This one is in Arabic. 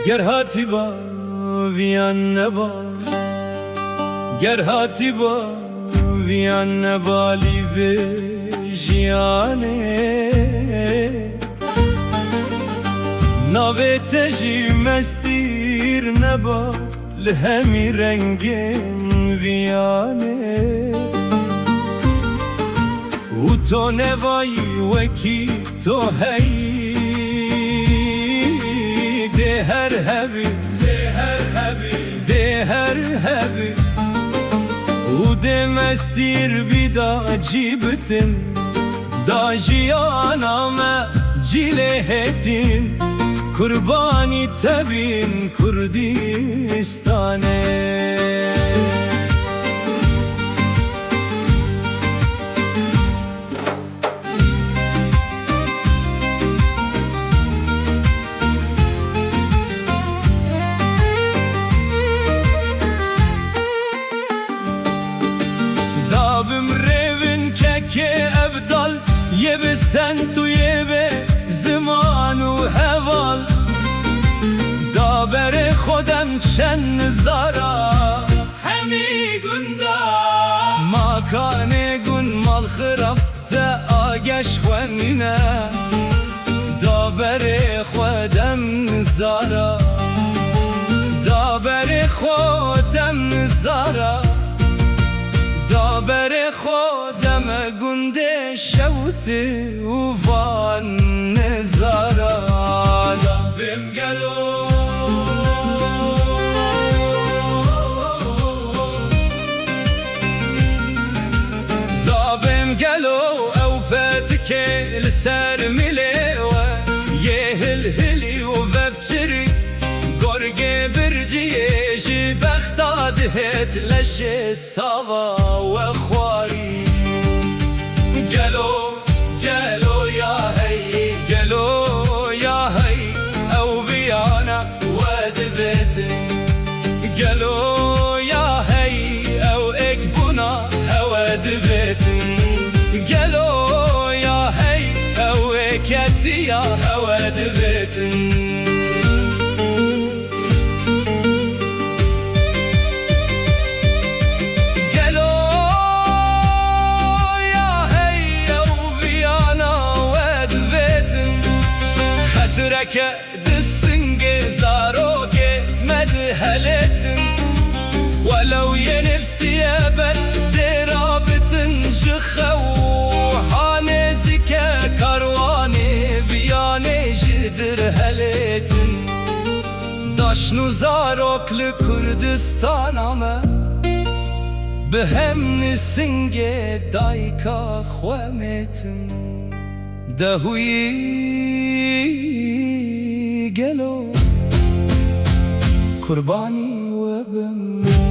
گر هاتیبا ویان نبا گر هاتیبا ویان نبالی و جیانه ناوی تجی مستیر نبا لهمی رنگین ویانه و تو نوایی وکی تو هی ده هر هبی ده هر هبی و ده مستیر بیدا عجیبتن دا جیانامه جیلهتین قربانی تبین کردستانه یه به سنت و یه به زمان و هوال دا بر خودم چند زارا همی گندا ما کانه گن مال خراب تا آگش خوانینا دا بر خودم زارا دا بر خودم زارا دا بر خودم گنده شوت و وان نزارا دا بیم گلو دا بیم گلو او پتکه لسر ملیوه یه هل هلی و ببچری گرگه برجیه جی بختاد هت لشه ساوا و خواری گلو گلو یا هی گلو یا هی او ویانا و دبت گلو یا هی او اکبونا او دبت گلو یا هی او اکتیا او دبت که دسنگ زارو گتمد هلتن ولو ينفستي بس درابتن جخو حانزك كارواني بياني جدر هلتن داشنو زاروك لكردستان اما بهم نسنگ دايكا خوامتن دهوي گلو قربانی و بم